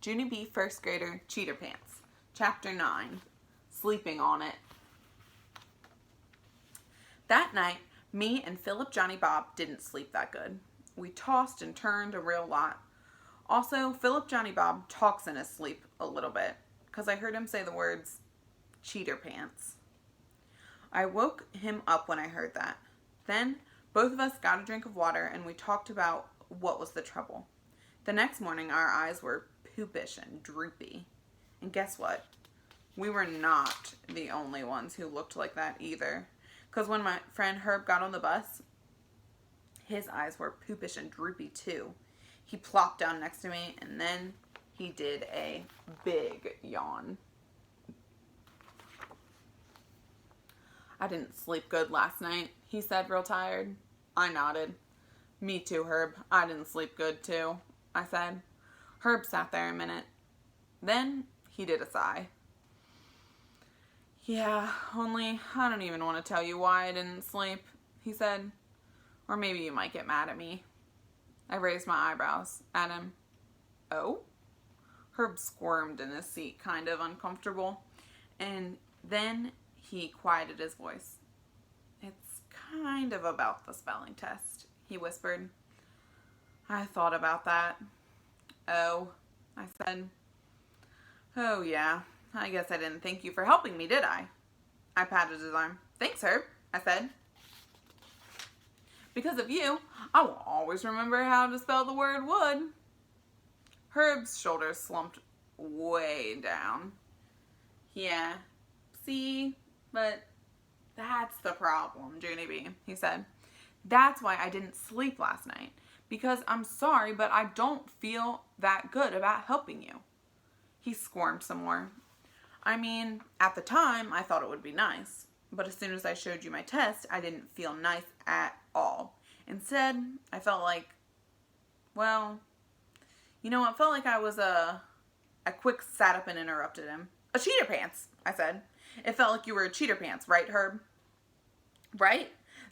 Junie B. First Grader Cheater Pants. Chapter 9. Sleeping on It. That night, me and Philip Johnny Bob didn't sleep that good. We tossed and turned a real lot. Also, Philip Johnny Bob talks in his sleep a little bit, because I heard him say the words, cheater pants. I woke him up when I heard that. Then, both of us got a drink of water and we talked about what was the trouble. The next morning, our eyes were poopish and droopy. And guess what? We were not the only ones who looked like that either. Because when my friend Herb got on the bus, his eyes were poopish and droopy too. He plopped down next to me and then he did a big yawn. I didn't sleep good last night, he said real tired. I nodded. Me too, Herb. I didn't sleep good too, I said. Herb sat there a minute. Then he did a sigh. Yeah, only I don't even want to tell you why I didn't sleep, he said. Or maybe you might get mad at me. I raised my eyebrows at him. Oh? Herb squirmed in his seat, kind of uncomfortable. And then he quieted his voice. It's kind of about the spelling test, he whispered. I thought about that. Oh, I said. Oh, yeah. I guess I didn't thank you for helping me, did I? I patted his arm. Thanks, Herb, I said. Because of you, I will always remember how to spell the word wood. Herb's shoulders slumped way down. Yeah, see, but that's the problem, Junie B, he said. That's why I didn't sleep last night. Because I'm sorry, but I don't feel that good about helping you. He squirmed some more. I mean, at the time, I thought it would be nice. But as soon as I showed you my test, I didn't feel nice at all. Instead, I felt like, well, it felt like I was I quick sat up and interrupted him. A cheater pants, I said. It felt like you were a cheater pants, right, Herb? Right?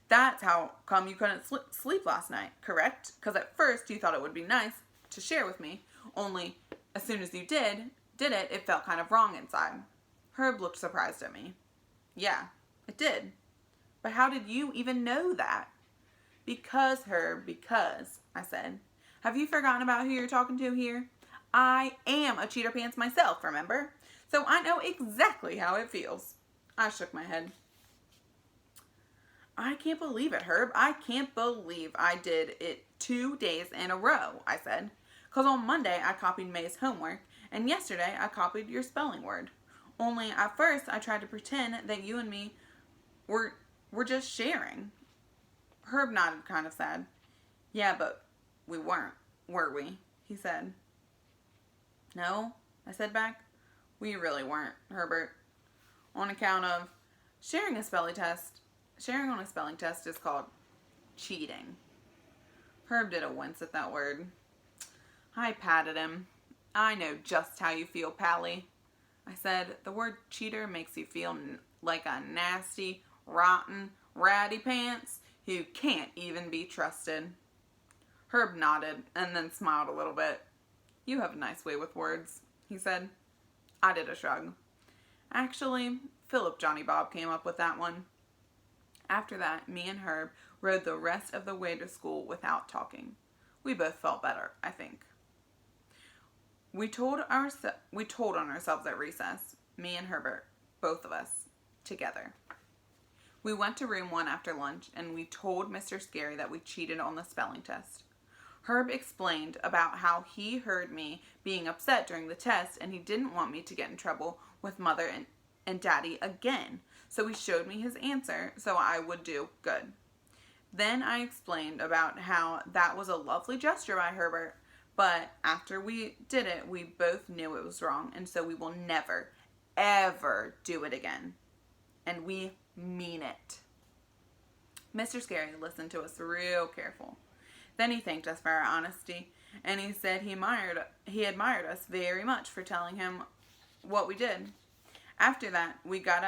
That's how come you couldn't sleep last night, correct? Because at first you thought it would be nice to share with me. Only as soon as you did it, it felt kind of wrong inside. Herb looked surprised at me. Yeah, it did. But how did you even know that? Because, Herb, because, I said. Have you forgotten about who you're talking to here? I am a cheater pants myself, remember? So I know exactly how it feels. I shook my head. I can't believe it, Herb. I can't believe I did it 2 days in a row, I said. Because on Monday I copied May's homework, and yesterday I copied your spelling word. Only at first I tried to pretend that you and me were just sharing. Herb nodded kind of sad. Yeah, but we weren't, were we? He said. No, I said back. We really weren't, Herbert. On account of sharing on a spelling test is called cheating. Herb did a wince at that word. I patted him. I know just how you feel, Pally. I said, the word cheater makes you feel like a nasty, rotten, ratty pants who can't even be trusted. Herb nodded and then smiled a little bit. You have a nice way with words, he said. I did a shrug. Actually, Philip Johnny Bob came up with that one. After that, me and Herb rode the rest of the way to school without talking. We both felt better, I think. We told on ourselves at recess, me and Herbert, both of us, together. We went to room 1 after lunch, and we told Mr. Scary that we cheated on the spelling test. Herb explained about how he heard me being upset during the test, and he didn't want me to get in trouble with Mother and Daddy again. So he showed me his answer so I would do good. Then I explained about how that was a lovely gesture by Herbert, but after we did it, we both knew it was wrong, and so we will never, ever do it again. And we mean it. Mr. Scary listened to us real careful. Then he thanked us for our honesty, and he said he admired us very much for telling him what we did. After that, he got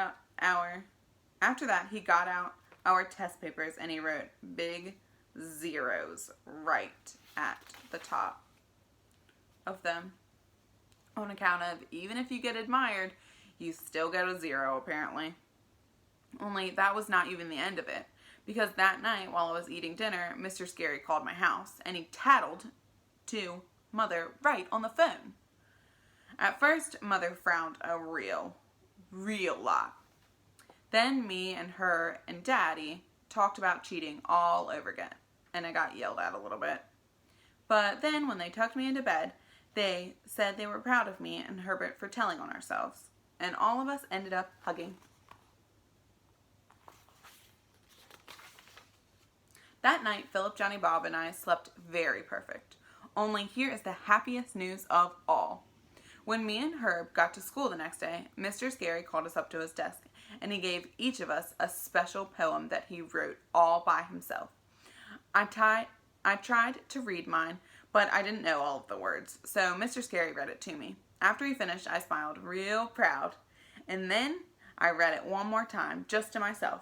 out our test papers and he wrote big zeros right at the top of them. On account of, even if you get admired, you still get a 0, apparently. Only that was not even the end of it, because that night while I was eating dinner, Mr. Scary called my house, and he tattled to Mother right on the phone. At first, Mother frowned a real lot. Then me and her and Daddy talked about cheating all over again, and I got yelled at a little bit. But then when they tucked me into bed, they said they were proud of me and Herbert for telling on ourselves, and all of us ended up hugging. That night, Philip, Johnny, Bob, and I slept very perfect. Only here is the happiest news of all. When me and Herb got to school the next day, Mr. Scary called us up to his desk, and he gave each of us a special poem that he wrote all by himself. I tried to read mine, but I didn't know all of the words, so Mr. Scary read it to me. After he finished, I smiled real proud, and then I read it one more time, just to myself.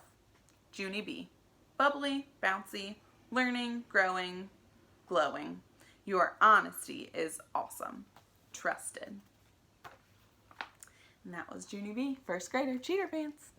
Junie B. Bubbly, bouncy, learning, growing, glowing. Your honesty is awesome. Trusted. And that was Junie B, first grader, Cheater Pants.